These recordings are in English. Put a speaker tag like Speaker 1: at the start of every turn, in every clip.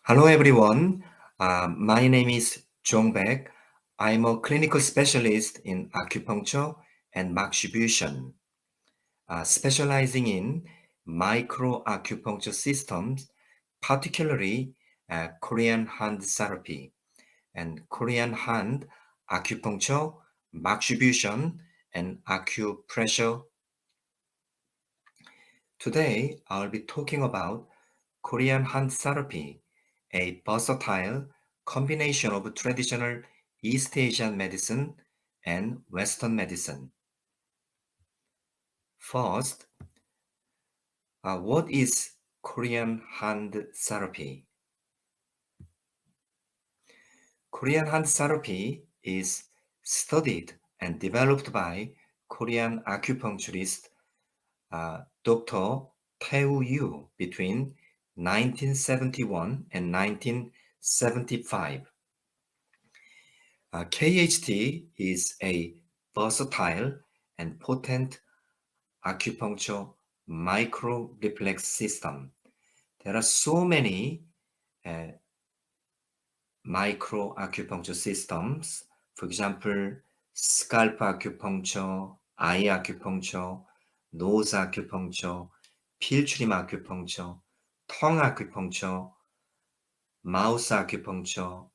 Speaker 1: Hello everyone, my name is Jong Baik. I'm a clinical specialist in acupuncture and mark-fusion, specializing in micro-acupuncture systems, particularly Korean hand therapy and Korean hand acupuncture, mark-fusion, and acupressure. Today, I'll be talking about Korean hand therapy, a versatile combination of traditional East Asian medicine and Western medicine. First, what is Korean hand therapy? Korean hand therapy is studied and developed by Korean acupuncturist Dr. Tae Yu between 1971 and 1975. KHT is a versatile and potent acupuncture micro-reflex system. There are so many micro-acupuncture systems. For example, scalp acupuncture, eye acupuncture, nose acupuncture, 필추림 acupuncture, tongue acupuncture, mouth acupuncture,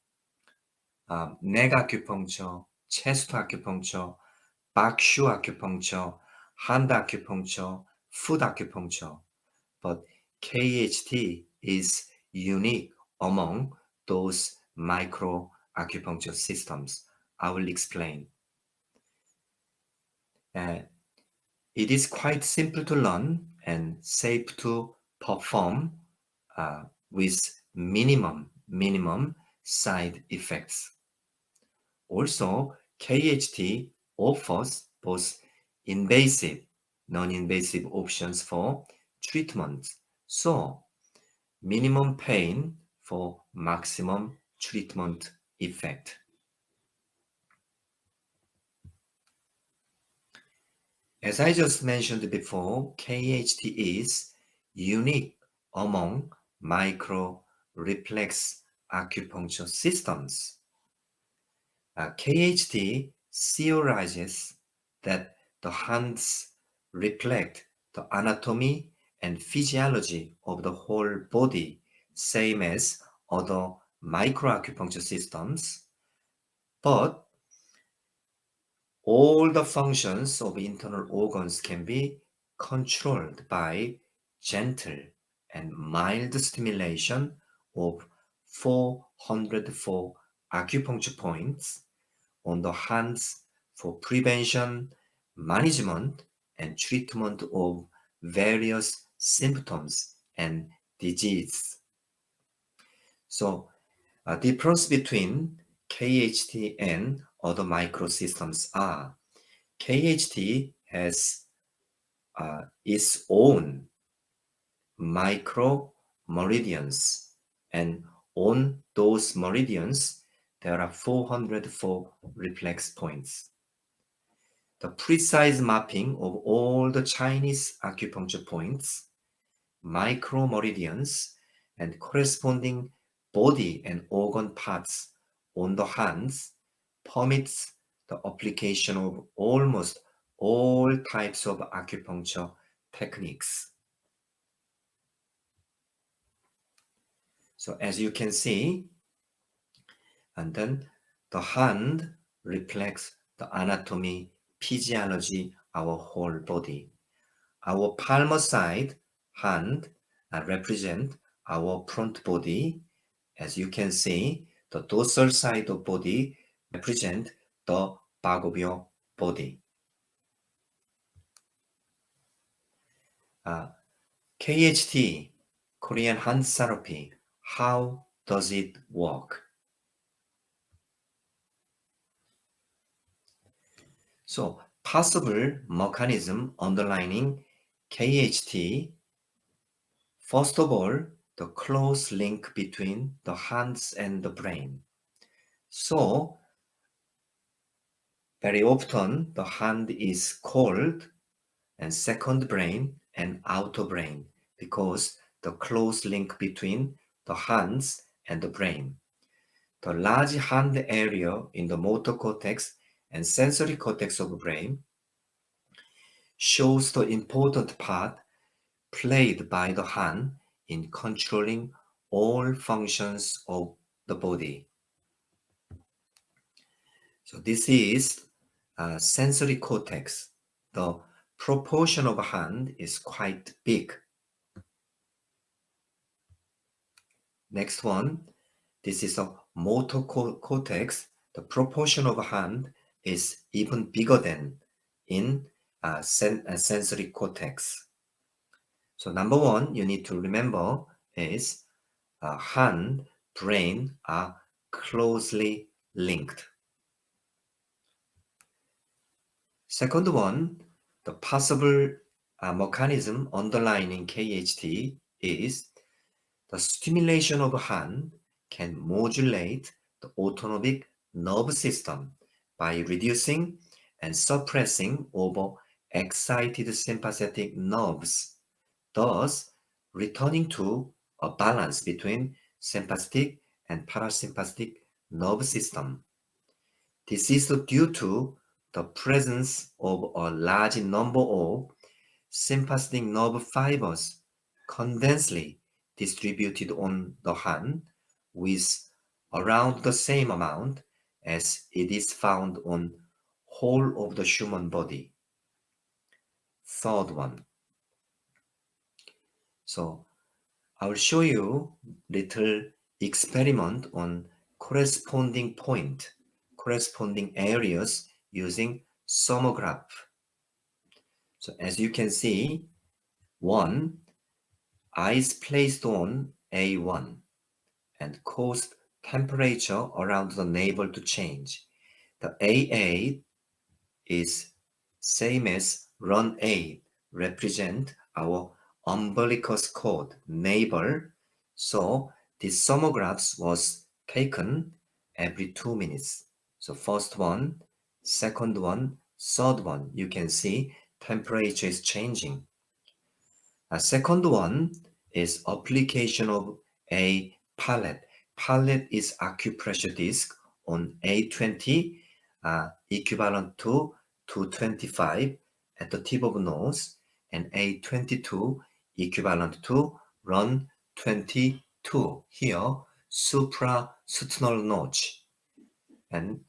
Speaker 1: neck acupuncture, chest acupuncture, back shoe acupuncture, hand acupuncture, foot acupuncture. But KHT is unique among those micro acupuncture systems. I will explain. It is quite simple to learn and safe to perform with minimum side effects. Also, KHT offers both invasive, non-invasive options for treatment, so minimum pain for maximum treatment effect. As I just mentioned before, KHT is unique among micro-reflex acupuncture systems. KHT theorizes that the hands reflect the anatomy and physiology of the whole body, same as other microacupuncture systems, but all the functions of internal organs can be controlled by gentle and mild stimulation of 404 acupuncture points on the hands for prevention, management, and treatment of various symptoms and disease. So, a difference between KHT and other microsystems are KHT has its own micro meridians, and on those meridians there are 404 reflex points. The precise mapping of all the Chinese acupuncture points, micro meridians, and corresponding body and organ parts on the hands permits the application of almost all types of acupuncture techniques. So as you can see, and then the hand reflects the anatomy, physiology, our whole body. Our palmar side hand represent our front body. As you can see, the dorsal side of body represent the back of your body. KHT, Korean hand therapy, how does it work? So, possible mechanism underlining KHT. First of all, the close link between the hands and the brain. So, very often the hand is called and second brain and outer brain because the close link between the hands and the brain. The large hand area in the motor cortex and sensory cortex of the brain shows the important part played by the hand in controlling all functions of the body. So this is sensory cortex. The proportion of hand is quite big. Next one, this is a motor cortex. The proportion of hand is even bigger than in sensory cortex. So number one, you need to remember is hand, brain are closely linked. Second one, the possible mechanism underlying KHT is the stimulation of hand can modulate the autonomic nervous system by reducing and suppressing over excited sympathetic nerves, thus returning to a balance between sympathetic and parasympathetic nervous system. This is due to the presence of a large number of sympathetic nerve fibers condensely distributed on the hand with around the same amount as it is found on whole of the human body. Third one. So I will show you little experiment on corresponding point, corresponding areas using thermograph. So as you can see, one, eyes placed on A1 and caused temperature around the navel to change. The A8 is same as run 8, represent our umbilicus cord, navel. So this thermographs was taken every 2 minutes. So first one, second one, third one, you can see temperature is changing. A second one is application of a pallet. Pallet is acupressure disc on A20, equivalent to 225 at the tip of nose, and A22 equivalent to run 22 here, suprasternal notch. And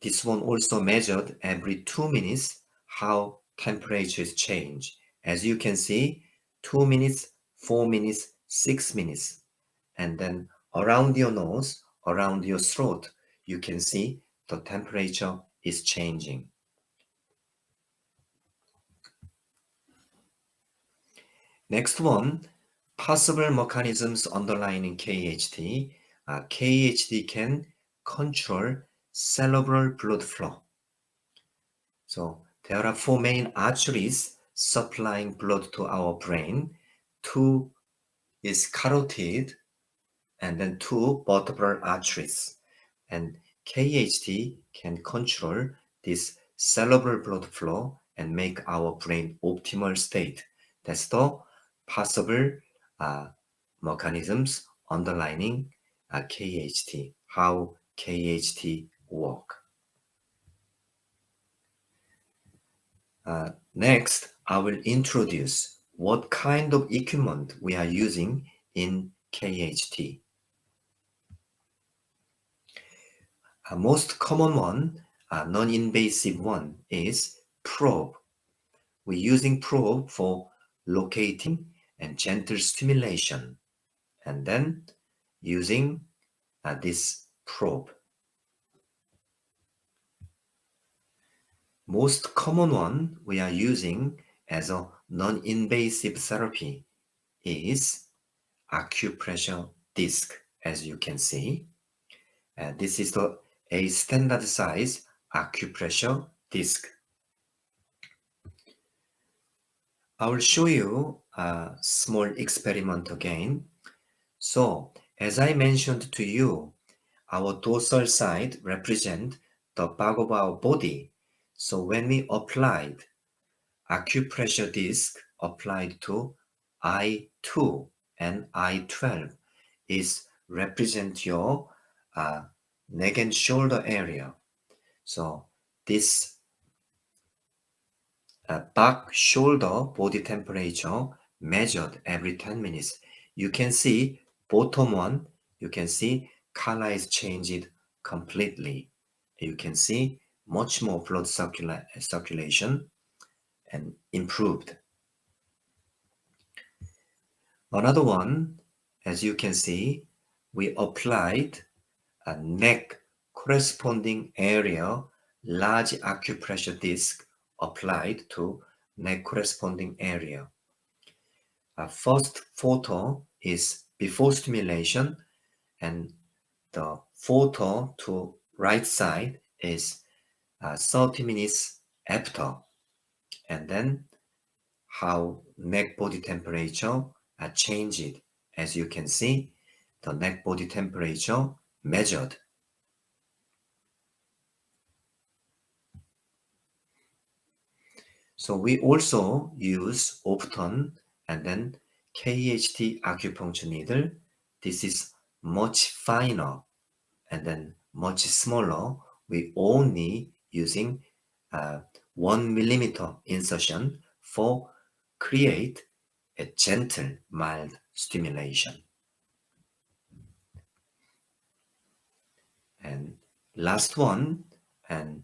Speaker 1: this one also measured every 2 minutes how temperature is changed. As you can see, 2 minutes, 4 minutes, 6 minutes. And then around your nose, around your throat, you can see the temperature is changing. Next one, possible mechanisms underlying KHT. KHT can control cerebral blood flow. So there are 4 main arteries supplying blood to our brain. 2 is carotid, and then 2 vertebral arteries. And KHT can control this cerebral blood flow and make our brain optimal state. That's the possible mechanisms underlying KHT, how KHT work. Next, I will introduce what kind of equipment we are using in KHT. Most common one, non-invasive one, is probe. We're using probe for locating and gentle stimulation, and then using this probe. Most common one we are using as a non-invasive therapy is acupressure disc, as you can see. This is a standard size acupressure disc. I will show you a small experiment again. So, as I mentioned to you, our dorsal side represents the back of our body. So when we applied acupressure disc applied to I2 and I12 is represent your neck and shoulder area. So this back shoulder body temperature measured every 10 minutes. You can see bottom one, you can see color is changed completely. You can see much more blood circulation and improved. Another one, as you can see, we applied a neck corresponding area, large acupressure disc applied to neck corresponding area. First photo is before stimulation, and the photo to right side is 30 minutes after, and then how neck body temperature changed. As you can see, the neck body temperature measured. So we also use often and then KHT acupuncture needle. This is much finer and then much smaller. We only using 1 millimeter insertion for create a gentle, mild stimulation. And last one, and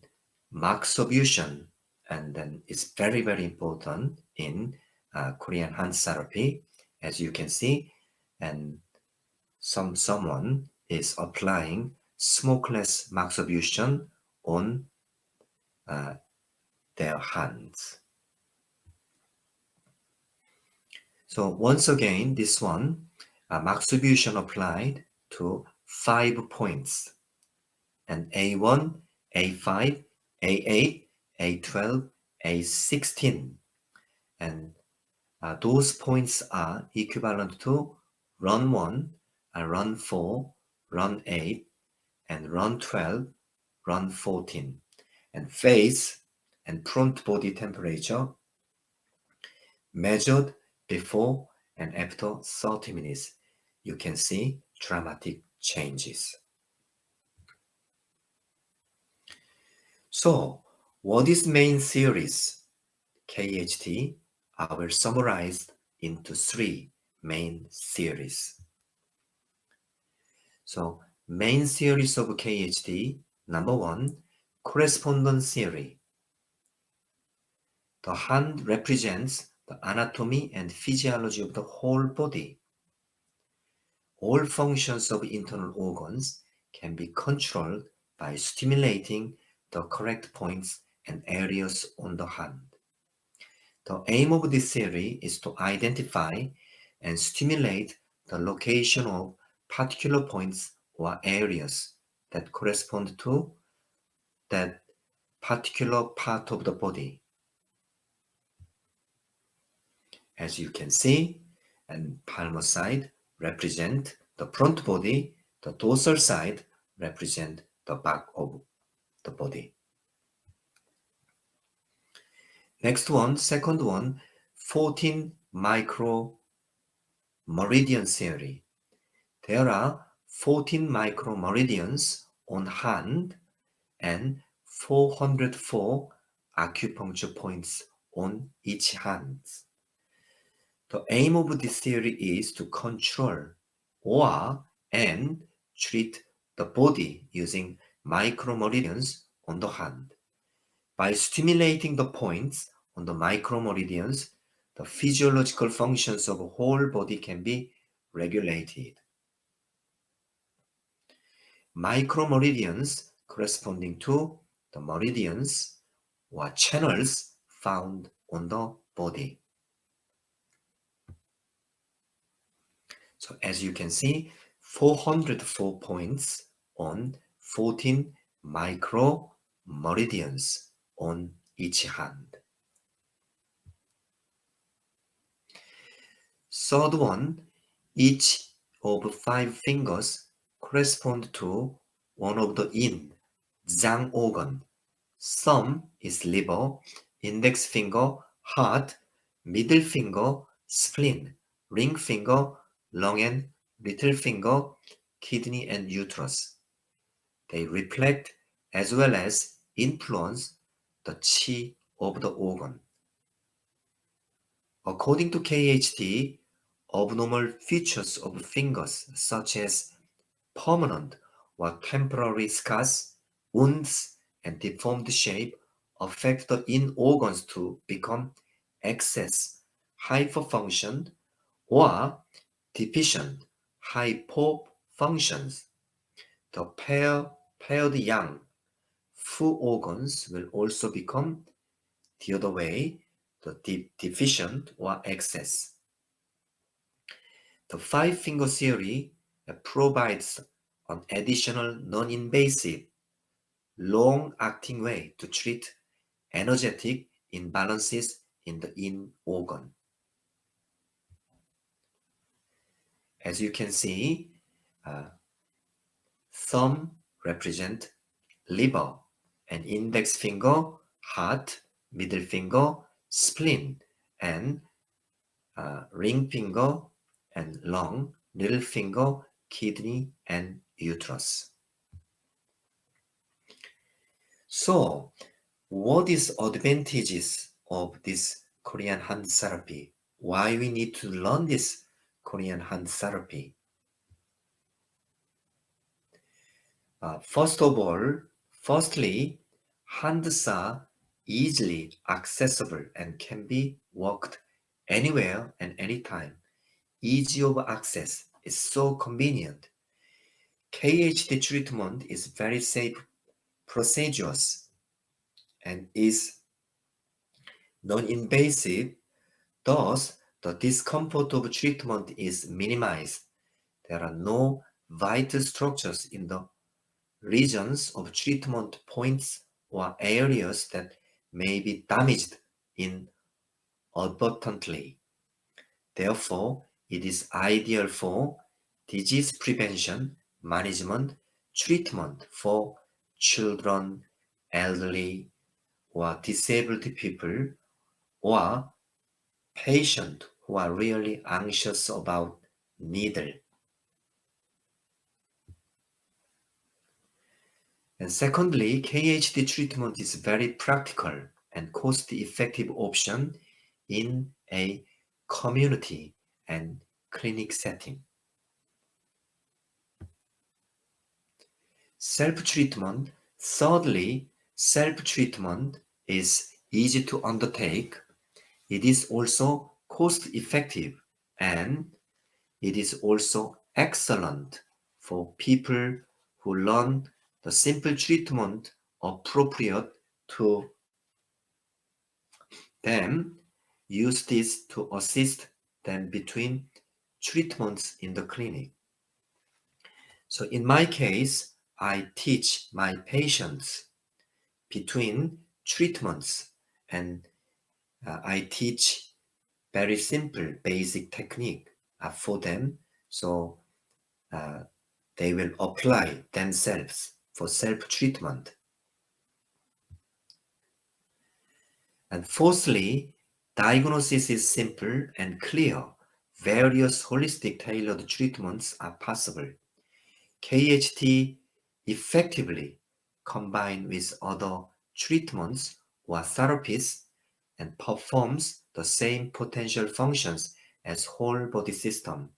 Speaker 1: mark solution, and then it's very, very important in Korean hand therapy, as you can see, and someone is applying smokeless mark solution on their hands. So once again, this one, mark solution applied to 5 points, and A1, A5, A8, A12, A16, and those points are equivalent to run 1, run 4, run 8, and run 12, run 14, and face and front body temperature measured before and after 30 minutes. You can see dramatic changes. So, what is main series? KHT, I will summarize into 3 main series. So, main series of KHT, number 1, correspondence theory. The hand represents the anatomy and physiology of the whole body. All functions of internal organs can be controlled by stimulating the correct points and areas on the hand. The aim of this theory is to identify and stimulate the location of particular points or areas that correspond to that particular part of the body. As you can see, and palmar side represent the front body, the dorsal side represent the back of the body. Next one, second one, 14 micro meridian theory. There are 14 micro meridians on hand and 404 acupuncture points on each hand. The aim of this theory is to control and treat the body using micromeridians on the hand. By stimulating the points on the micromeridians, the physiological functions of the whole body can be regulated. Micromeridians corresponding to the meridians or channels found on the body. So as you can see, 404 points on 14 micro meridians on each hand. Third one, each of 5 fingers correspond to one of the Jang organ. Thumb is liver, index finger, heart, middle finger, spleen, ring finger, long and little finger, kidney, and uterus. They reflect as well as influence the qi of the organ. According to KHT, abnormal features of fingers such as permanent or temporary scars, wounds, and deformed shape affect the in organs to become excess, hyperfunction, or deficient, hypofunctions. The paired yang, full organs will also become the other way, the deficient or excess. The five-finger theory provides an additional non-invasive, long-acting way to treat energetic imbalances in the in organ. As you can see, thumb represent liver, and index finger, heart, middle finger, spleen, and ring finger and lung, little finger, kidney, and uterus. So, what is advantages of this Korean hand therapy? Why we need to learn this Korean hand therapy? Firstly, hands are easily accessible and can be worked anywhere and anytime. Ease of access is so convenient. KHD treatment is very safe procedures and is non-invasive. Thus, the discomfort of treatment is minimized. There are no vital structures in the regions of treatment points or areas that may be damaged inadvertently. Therefore, it is ideal for disease prevention, management, treatment for children, elderly, or disabled people, or patients who are really anxious about needle. And secondly, KHD treatment is very practical and cost-effective option in a community and clinic setting. Self-treatment. Thirdly, self-treatment is easy to undertake. It is also cost-effective, and it is also excellent for people who learn the simple treatment appropriate to them. Use this to assist them between treatments in the clinic. So in my case, I teach my patients between treatments, and I teach very simple basic technique for them, so they will apply themselves for self-treatment. And fourthly, diagnosis is simple and clear. Various holistic tailored treatments are possible. KHT effectively combined with other treatments or therapies and performs the same potential functions as whole body system.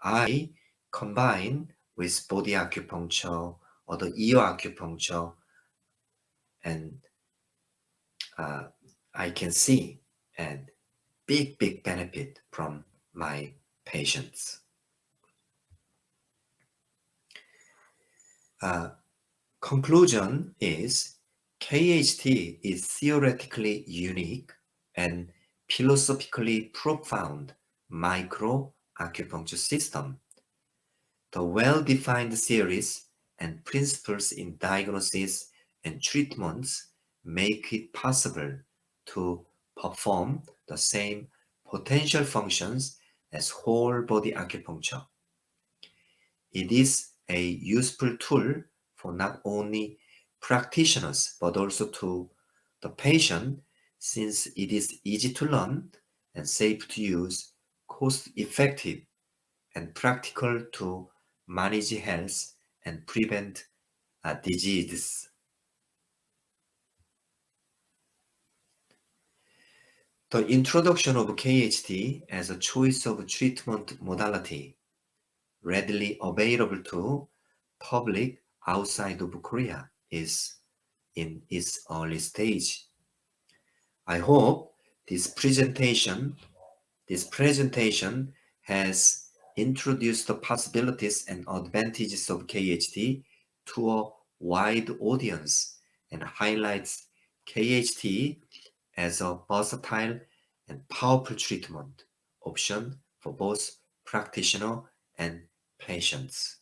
Speaker 1: I combine with body acupuncture or the ear acupuncture, and I can see a big benefit from my patients. Conclusion is KHT is theoretically unique and philosophically profound micro acupuncture system. The well-defined theories and principles in diagnosis and treatments make it possible to perform the same potential functions as whole body acupuncture. It is a useful tool for not only practitioners but also to the patient, since it is easy to learn and safe to use, cost-effective, and practical to manage health, and prevent diseases. The introduction of KHT as a choice of treatment modality, readily available to public outside of Korea, is in its early stage. I hope this presentation has introduced the possibilities and advantages of KHT to a wide audience and highlights KHT as a versatile and powerful treatment option for both practitioner and patients.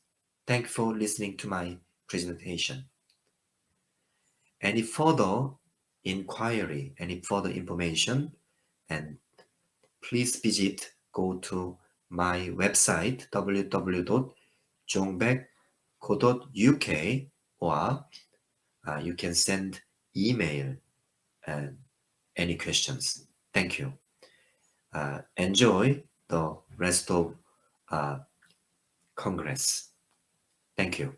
Speaker 1: Thank you for listening to my presentation. Any further inquiry, any further information, and please go to my website www.jongbaik.co.uk, or you can send email and any questions. Thank you. Enjoy the rest of Congress. Thank you.